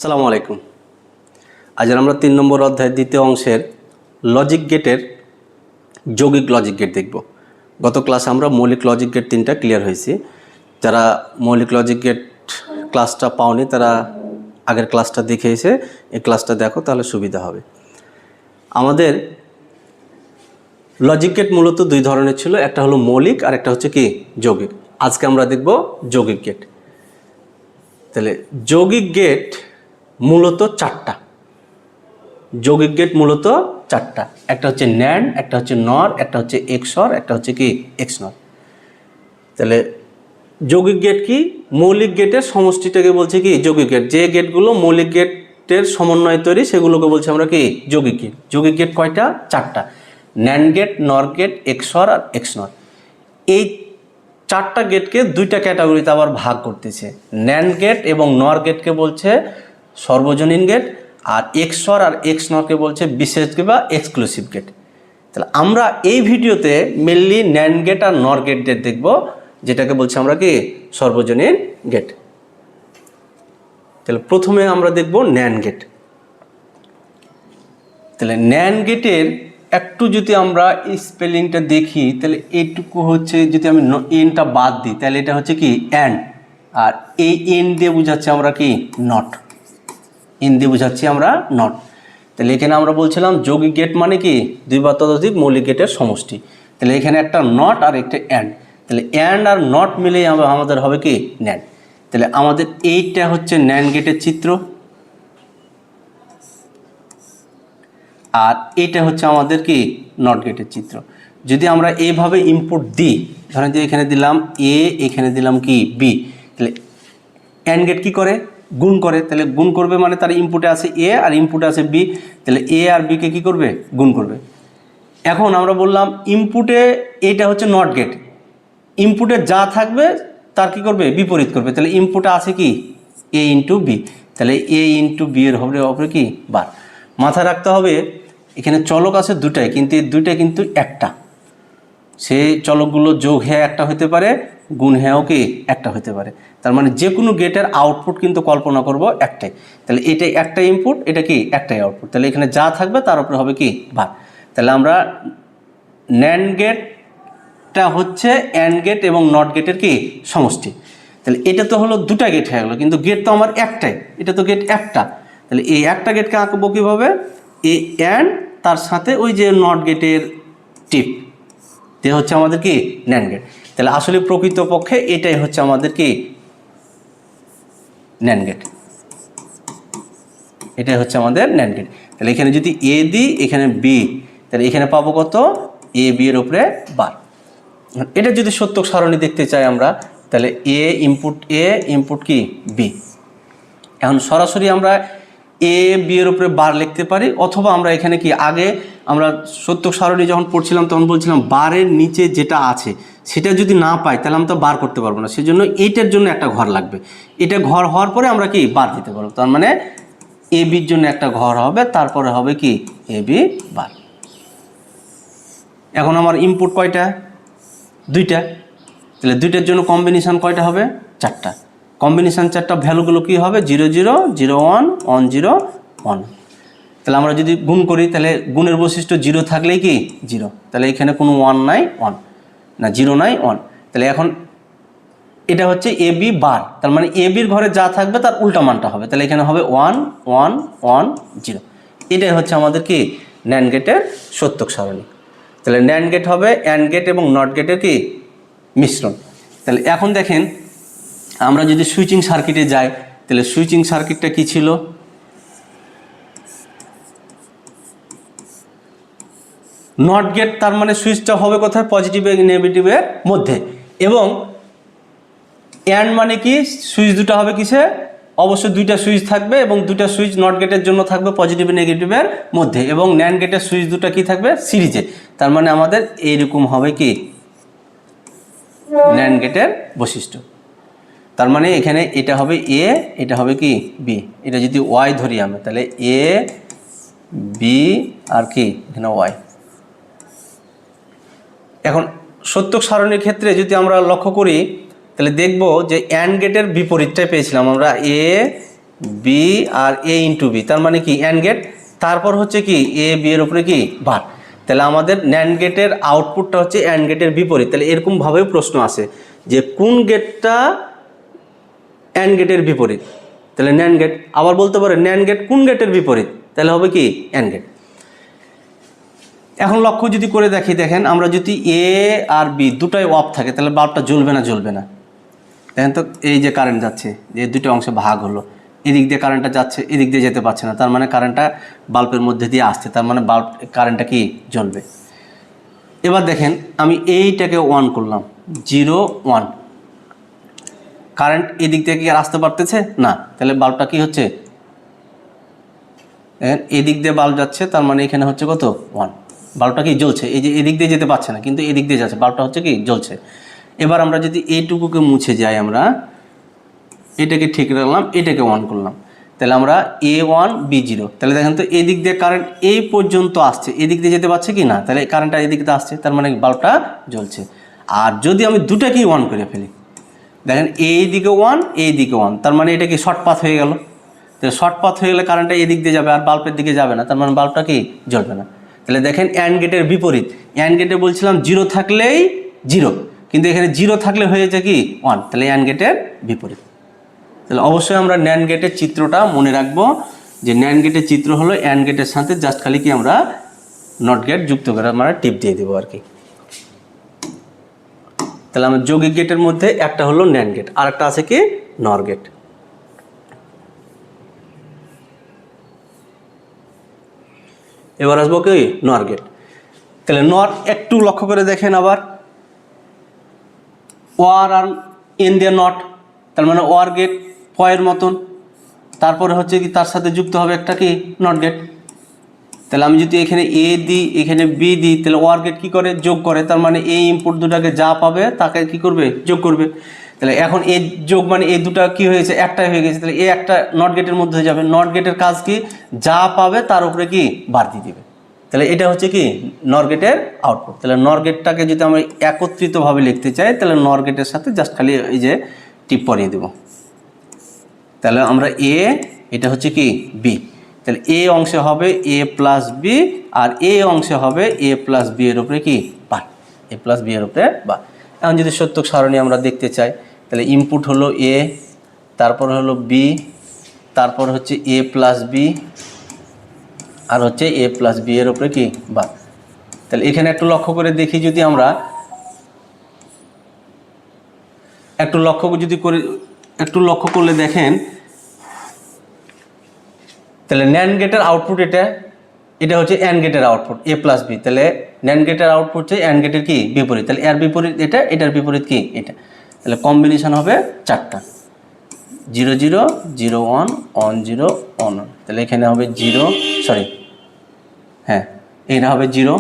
আসসালামু আলাইকুম। আজ আমরা 3 নম্বর অধ্যায়ের দ্বিতীয় অংশের লজিক গেটের যৌগিক লজিক গেট দেখব। গত ক্লাসে আমরা মৌলিক লজিক গেট 3টা ক্লিয়ার হয়েছি। যারা মৌলিক লজিক গেট ক্লাসটা পাওনি তারা আগের ক্লাসটা দেখে এসে এই ক্লাসটা দেখো, তাহলে সুবিধা হবে। আমাদের লজিক গেট মূলত দুই ধরনের ছিল, একটা হলো মৌলিক আর একটা হচ্ছে কি যৌগিক। আজকে আমরা দেখব যৌগিক গেট। তাহলে যৌগিক গেট মূলত চারটা। যৌগিক গেট মূলত চারটা, একটা হচ্ছে ন্যান্ড, একটা হচ্ছে নর, একটা হচ্ছে এক্সর, একটা হচ্ছে কি এক্সনর। তাহলে যৌগিক গেট কি? মৌলিক গেটের সমষ্টিটাকে বলছে কি যৌগিক গেট। যে গেটগুলো মৌলিক গেটের সমন্বয় তৈরি সেগুলোকে বলছে আমরা কি যৌগিক গেট। যৌগিক গেট কয়টা? চারটা। ন্যান্ড গেট, নর গেট, এক্সর আর এক্সনর। এই চারটা গেটকে দুইটা ক্যাটাগরিতে আবার ভাগ করতেছে। ন্যান্ড গেট এবং নর গেটকে বলছে সর্বজনীন গেট, আর এক্সর আর এক্সনরকে বলছে বিশেষ গেট বা এক্সক্লুসিভ গেট। তাহলে আমরা এই ভিডিওতে মেনলি ন্যান্ড গেট আর নর গেট দেখব, যেটাকে বলছি আমরা কি সর্বজনীন গেট। তাহলে প্রথমে আমরা দেখব ন্যান্ড গেট। তাহলে ন্যান্ড গেটের একটু যদি আমরা স্পেলিংটা দেখি, তাহলে এইটুকু হচ্ছে, যদি আমি এনটা বাদ দিই তাহলে এটা হচ্ছে কি অ্যান্ড, আর এই এন দিয়ে বুঝাচ্ছি আমরা কি নট। এন দিয়ে বুঝাচ্ছি আমরা নট। তাহলে এখানে আমরা বলছিলাম যৌগিক গেট মানে কি দুই বা ততোধিক মৌলিক গেটের সমষ্টি। তাহলে এখানে একটা নট আর একটা অ্যান্ড। তাহলে অ্যান্ড আর নট মিলেই আমাদের হবে কি ন্যান্ড। তাহলে আমাদের এইটা হচ্ছে ন্যান্ড গেটের চিত্র, আর এটা হচ্ছে আমাদের কি নট গেটের চিত্র। যদি আমরা এইভাবে ইনপুট দিই, ধরেন যে এখানে দিলাম এ, এখানে দিলাম কি বি, তাহলে অ্যান্ড গেট কী করে? গুণ করে। তাহলে গুণ করবে মানে তার ইনপুটে আছে এ আর ইনপুটে আছে বি, তাহলে এ আর বিকে কী করবে? গুণ করবে। এখন আমরা বললাম ইনপুটে এটা হচ্ছে নট গেট, ইনপুটে যা থাকবে তার কি করবে? বিপরীত করবে। তাহলে ইনপুটে আছে কি এ ইন্টু বি, তাহলে এ ইন্টু বি এর হবে কি বার। মাথায় রাখতে হবে এখানে চলক আছে দুটাই, কিন্তু এই দুইটাই কিন্তু একটা। সেই চলকগুলো যোগ হ্যাঁ একটা হতে পারে, গুণ হ্যাঁও কি একটা হতে পারে। তার মানে যে কোনো গেটের আউটপুট কিন্তু কল্পনা করব একটাই। তাহলে এটাই একটা ইনপুট, এটা কি একটাই আউটপুট। তাহলে এখানে যা থাকবে তার উপরে হবে কি ভাগ। তাহলে আমরা ন্যান্ড গেটটা হচ্ছে অ্যান্ড গেট এবং নট গেটের কি সমষ্টি। তাহলে এটা তো হলো দুটা গেট হয়ে গেলো, কিন্তু গেট তো আমার একটাই, এটা তো গেট একটা। তাহলে এই একটা গেটকে আঁকবো কীভাবে? এই অ্যান্ড তার সাথে ওই যে নট গেটের টিপ তে হচ্ছে আমাদের কি ন্যান্ড গেট। তাহলে আসলে প্রকৃতপক্ষে এটাই হচ্ছে আমাদের কি ন্যান্ড গেট, এটাই হচ্ছে আমাদের ন্যান্ড গেট। তাহলে এখানে যদি এ দিই, এখানে বি, তাহলে এখানে পাবো কত? এ বি এর উপরে বার। এটা যদি সত্যক সারণী দেখতে চাই আমরা, তাহলে এ ইনপুট কি বি। এখন সরাসরি আমরা এ বি এর উপরে বার লিখতে পারি, অথবা আমরা এখানে কি আগে আমরা সত্যক সারণী যখন পড়ছিলাম তখন বলছিলাম বারের নিচে যেটা আছে সেটা যদি না পাই তাহলে আমরা তো বার করতে পারবো না, সেজন্য এইটার জন্য একটা ঘর লাগবে। এটা ঘর হওয়ার পরে আমরা কি বার দিতে পারবো। তার মানে এ বির জন্য একটা ঘর হবে, তারপরে হবে কি এ বি বার। এখন আমার ইনপুট কয়টা? দুইটা। তাহলে দুইটার জন্য কম্বিনেশান কয়টা হবে? চারটা। কম্বিনেশান চারটা, ভ্যালুগুলো কী হবে? 0 0 0 1 1 0 1। তাহলে আমরা যদি গুণ করি, তাহলে গুণের বৈশিষ্ট্য 0 থাকলেই কি 0, তাহলে এখানে কোনো 1 নাই 1, না 0 নাই 1। তাহলে এখন এটা হচ্ছে এ বি বার, তার মানে এ বির ঘরে যা থাকবে তার উল্টা মানটা হবে। তাহলে এখানে হবে 1 1 1 0। এটাই হচ্ছে আমাদের কি ন্যান্ড গেটের সত্যক সারণী। তাহলে ন্যান্ড গেট হবে অ্যান্ড গেট এবং নট গেটের কি মিশ্রণ। তাহলে এখন দেখেন আমরা যদি সুইচিং সার্কিটে যাই, তাহলে সুইচিং সার্কিটটা কি ছিল? নট গেট, তার মানে সুইচটা হবে কোথায়? পজিটিভ নেগেটিভের মধ্যে। এবং অ্যান্ড মানে কি সুইচ দুটো হবে কিসে? অবশ্যই দুইটা সুইচ থাকবে, এবং দুইটা সুইচ নট গেটের জন্য থাকবে পজিটিভ নেগেটিভের মধ্যে, এবং ন্যান্ড গেটের সুইচ দুটো কি থাকবে? সিরিজে। তার মানে আমাদের এইরকম হবে কি ন্যান্ড গেটের বৈশিষ্ট্য। তার মানে এখানে এটা হবে এ, এটা হবে কি বি। এটা যদি ওয়াই ধরি আমরা, তাহলে এ বি আর কি এখানে ওয়াই। এখন সত্যক সারণীর ক্ষেত্রে যদি আমরা লক্ষ্য করি, তাহলে দেখব যে অ্যান্ড গেটের বিপরীতটাই পেয়েছিলাম আমরা, A B R A into B, তার মানে কি অ্যান্ড গেট, তারপর হচ্ছে কি এ বি এর উপরে কি বার। তাহলে আমাদের ন্যান্ড গেটের আউটপুটটা হচ্ছে অ্যান্ড গেটের বিপরীত। তাহলে এরকমভাবেও প্রশ্ন আসে যে কোন গেটটা অ্যান্ড গেটের বিপরীত, তাহলে ন্যান্ড গেট। আবার বলতে পারে ন্যান্ড গেট কোন গেটের বিপরীত, তাহলে হবে কি অ্যান্ড গেট। এখন লক্ষ্য যদি করে দেখি, দেখেন আমরা যদি এ আর বি দুটাই অফ থাকে তাহলে বাল্বটা জ্বলবে না জ্বলবে না। দেখেন তো এই যে কারেন্ট যাচ্ছে, যে দুটো অংশে ভাগ হলো, এদিক দিয়ে কারেন্টটা যাচ্ছে, এদিক দিয়ে যেতে পারছে না, তার মানে কারেন্টটা বাল্বের মধ্যে দিয়ে আসছে, তার মানে বাল্ব কারেন্টটা কি জ্বলবে। এবার দেখেন আমি এইটাকে অন করলাম, 0 1, কারেন্ট এদিক থেকে কি আর আসতে পারতেছে না, তাহলে বাল্বটা কি হচ্ছে, এদিক দিয়ে বাল্ব যাচ্ছে, তার মানে এখানে হচ্ছে কত 1, বাল্বটা কি জ্বলছে। এই যে এদিক দিয়ে যেতে পারছে না কিন্তু এদিক দিয়ে যাচ্ছে, বাল্বটা হচ্ছে কি জ্বলছে। এবার আমরা যদি এইটুকুকে মুছে যাই, আমরা এটাকে ঠিক রাখলাম, এটাকে অন করলাম, তাহলে আমরা A1 B0, তাহলে দেখেন তো এদিক দিয়ে কারেন্ট এই পর্যন্ত আসছে, এদিক দিয়ে যেতে পারছে কি না, তাহলে কারেন্টটা এদিক দিয়ে আসছে, তার মানে বাল্বটা জ্বলছে। আর যদি আমি দুটাকেই অন করে ফেলি, দেখেন এই দিকে 1 এই দিকে 1, তার মানে এটা কি শর্ট পাথ হয়ে গেল। তো শর্ট পাথ হয়ে গেলে কারেন্টটা এদিক দিয়ে যাবে আর বাল্বের দিকে যাবে না, তার মানে বাল্বটা কি জ্বলবে না। তাহলে দেখেন অ্যান্ড গেটের বিপরীত, অ্যান্ড গেটে বলছিলাম 0 থাকলেই 0, কিন্তু এখানে 0 থাকলে হয়েছে কি 1, তাহলে অ্যান্ড গেটের বিপরীত। তাহলে অবশ্যই আমরা ন্যান্ড গেটের চিত্রটা মনে রাখবো, যে ন্যান্ড গেটের চিত্র হলো অ্যান্ড গেটের সাথে জাস্ট খালি কি আমরা নট গেট যুক্ত করে আমরা টিপ দিয়ে দেবো আর কি। তাহলে আমার যৌগিক গেটের মধ্যে একটা হলো ন্যান্ড গেট, আর একটা আছে কি নর গেট। এবার আসবো কি নর গেট। তাহলে নর একটু লক্ষ্য করে দেখেন, আবার ওয়ার আর এন দিয়ে নট, তার মানে ওয়ার গেট পয়ের মতন, তারপরে হচ্ছে কি তার সাথে যুক্ত হবে একটা কি নট গেট। তাহলে আমি যদি এখানে এ দিই এখানে বি দিই, তাহলে ওয়ার গেট কী করে যোগ করে, তার মানে এই ইনপুট দুটাকে যা পাবে তাকে কি করবে যোগ করবে। তাহলে এখন এ যোগ মানে এই দুটা কি হয়েছে একটাই হয়ে গেছে, তাহলে এ একটা নট গেটের মধ্যে হয়ে যাবে। নট গেটের কাজ কি, যা পাবে তার উপরে কি বাড়তি দিবে। তাহলে এটা হচ্ছে কি নর গেটের আউটপুট। তাহলে নর গেটটাকে যদি আমরা একত্রিতভাবে লিখতে চাই, তাহলে নর গেটের সাথে জাস্ট খালি এই যে টিপ পরিয়ে দেব। তাহলে আমরা এ, এটা হচ্ছে কি বি, তাহলে এ অংশে হবে এ প্লাস বি, আর এ অংশে হবে এ প্লাস বি এর উপরে কি বার, এ প্লাস বি এর উপরে বার। এখন যদি সত্যক সারণী আমরা দেখতে চাই, তাহলে ইনপুট হলো এ, তারপর হলো বি, তারপর হচ্ছে এ প্লাস বি, আর হচ্ছে এ প্লাস বি এর উপরে কি বার। তাহলে এখানে একটু লক্ষ্য করে দেখি, যদি আমরা একটু লক্ষ্য করলে দেখেন, তাহলে ন্যান্ড গেটের আউটপুট এটা হচ্ছে অ্যান্ড গেটের আউটপুট এ প্লাস বি, তাহলে ন্যান্ড গেটের আউটপুট হচ্ছে অ্যান্ড গেটের কি বিপরীত, তাহলে এর বিপরীত এটা, এটার বিপরীত কি এটা, তাহলে কম্বিনেশন হবে 4টা 0 0 0 1 1 0 1 1, তাহলে এখানে হবে 0, সরি হ্যাঁ এটা হবে 0।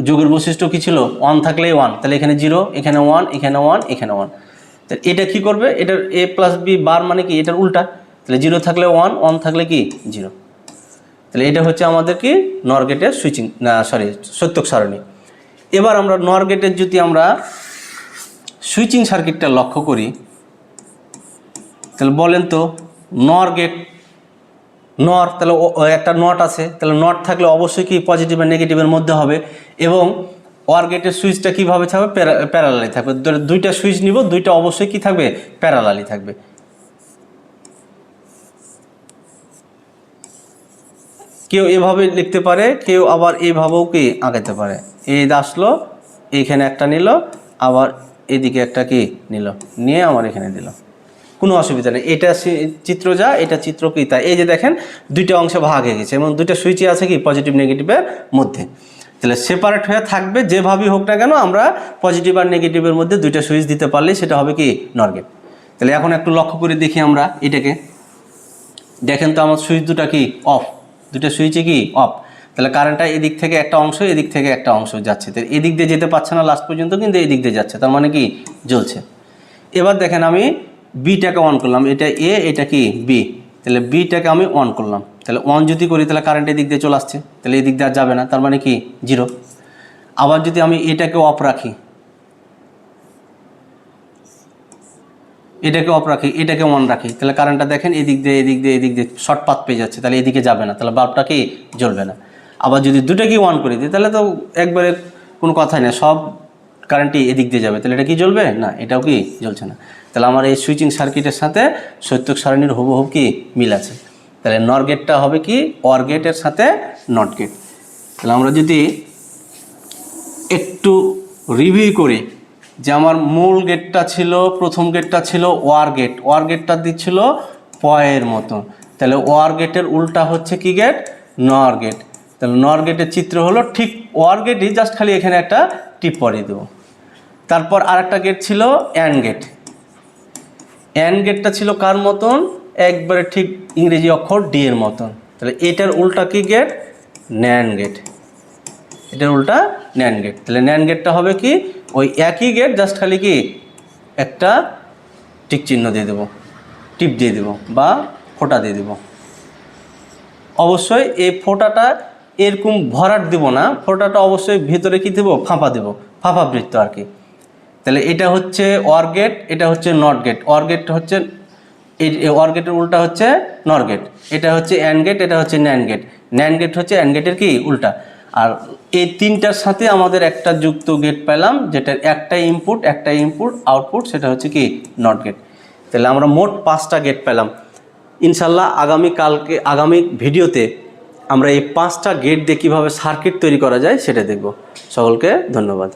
যোগের বৈশিষ্ট্য কী ছিল, 1 থাকলেই 1, তাহলে এখানে 0 এখানে 1 এখানে 1 এখানে 1, তাহলে এটা কি করবে, এটার এ প্লাস বি বার মানে কি এটার উল্টা, তাহলে 0 থাকলে 1 1 থাকলে কি 0। তাহলে এটা হচ্ছে আমাদের কি নর গেটের সুইচিং সত্যক সারণী। এবার আমরা নর গেটের যদি আমরা সুইচিং সার্কিটটা লক্ষ্য করি, তাহলে বলেন তো নর গেট নর, তাহলে একটা নট আছে, তাহলে নট থাকলে অবশ্যই কি পজিটিভ আর নেগেটিভের মধ্যে হবে, এবং ওয়ার গেটের সুইচটা কীভাবে থাকবে প্যারালালি থাকবে। দুইটা সুইচ নিব, দুইটা অবশ্যই কি থাকবে প্যারালালি থাকবে। কেউ এভাবে লিখতে পারে, কেউ আবার এইভাবেও কি আঁকাতে পারে। এই আসলো এইখানে একটা নিল, আবার এদিকে একটা কি নিল, নিয়ে আমার এখানে দিল, কোনো অসুবিধা নেই। এটা চিত্র যা, এটা চিত্র কি তাই। এই যে দেখেন দুইটা অংশে ভাগ হয়ে গেছে এবং দুইটা সুইচই আছে কি পজিটিভ নেগেটিভের মধ্যে, তাহলে সেপারেট হয়ে থাকবে যেভাবেই হোক না কেন, আমরা পজিটিভ আর নেগেটিভের মধ্যে দুইটা সুইচ দিতে পারলেই সেটা হবে কি নর গেট। তাহলে এখন একটু লক্ষ্য করে দেখি আমরা এটাকে, দেখেন তো আমার সুইচ দুটা কি অফ, দুটো সুইচে কি অফ, তাহলে কারেন্টটা এদিক থেকে একটা অংশ এদিক থেকে একটা অংশ যাচ্ছে, তাহলে এদিক দিয়ে যেতে পারছে না লাস্ট পর্যন্ত, কিন্তু এদিক দিয়ে যাচ্ছে, তার মানে কি জ্বলছে। এবার দেখেন আমি বিটাকে অন করলাম, এটা এ এটা কি বি, তাহলে বিটাকে আমি অন করলাম, তাহলে অন যদি করি তাহলে কারেন্ট এদিক দিয়ে চলে আসছে, তাহলে এদিক দিয়ে আর যাবে না, তার মানে কি 0। আবার যদি আমি এটাকে অফ রাখি, এটাকে অফ রাখি, এটাকে অন রাখি, তাহলে কারেন্টটা দেখেন এদিক দিয়ে এদিক দিয়ে এদিক দিয়ে শর্ট পাথ পেয়ে যাচ্ছে, তাহলে এদিকে যাবে না, তাহলে বাল্বটা কি জ্বলবে না। আবার যদি দুটোকেই অন করে দিই তাহলে তো একবারে কোনো কথাই না, সব কারেন্টই এদিক দিয়ে যাবে, তাহলে এটা কি জ্বলবে না, এটাও কি জ্বলছে না। তাহলে আমার এই সুইচিং সার্কিটের সাথে সত্যক সারণীর হুবহু কি মিল আছে। তাহলে নর গেটটা হবে কি অর গেটের সাথে নট গেট। তাহলে আমরা যদি একটু রিভিউ করি যে আমার মূল গেটটা ছিল, প্রথম গেটটা ছিল ওয়ার গেট, ওয়ার গেটটা দিচ্ছিল পয়ের মতো, তাহলে ওয়ার গেটের উল্টা হচ্ছে কি গেট, নর গেট। তাহলে নর গেটের চিত্র হলো ঠিক ওয়ার গেটই, জাস্ট খালি এখানে একটা টিপ পরিয়ে দেবো। তারপর আরেকটা গেট ছিল অ্যান্ড গেট, অ্যান্ড গেটটা ছিল কার মতন, একবারে ঠিক ইংরেজি অক্ষর ডি এর মতন, তাহলে এটার উল্টা কি গেট, ন্যান্ড গেট, এটার উল্টা ন্যান্ড গেট। তাহলে ন্যান্ড গেটটা হবে কি ওই একই গেট, জাস্ট খালি কি একটা টিক চিহ্ন দিয়ে দেবো, টিপ দিয়ে দেবো বা ফোঁটা দিয়ে দেবো। অবশ্যই এই ফোঁটাটা এরকম ভরাট দেবো না, ফোঁটাটা অবশ্যই ভিতরে কি দেবো, ফাঁপা দেবো, ফাঁপা বৃত্ত আর কি। তাহলে এটা হচ্ছে অর গেট, এটা হচ্ছে নট গেট, অর গেট হচ্ছে এই অর গেটের উল্টা হচ্ছে নর গেট, এটা হচ্ছে অ্যান্ড গেট, এটা হচ্ছে ন্যান্ড গেট, ন্যান্ড গেট হচ্ছে অ্যান্ড গেটের কি উল্টা। আর এই তিনটার সাথে আমাদের একটা যুক্ত গেট পেলাম, যেটার একটা ইনপুট আউটপুট, সেটা হচ্ছে কি নট গেট। তাহলে আমরা মোট 5টা গেট পেলাম। ইনশাল্লাহ আগামী ভিডিওতে আমরা এই 5টা গেট দিয়ে কীভাবে সার্কিট তৈরি করা যায় সেটা দেখব। সকলকে ধন্যবাদ।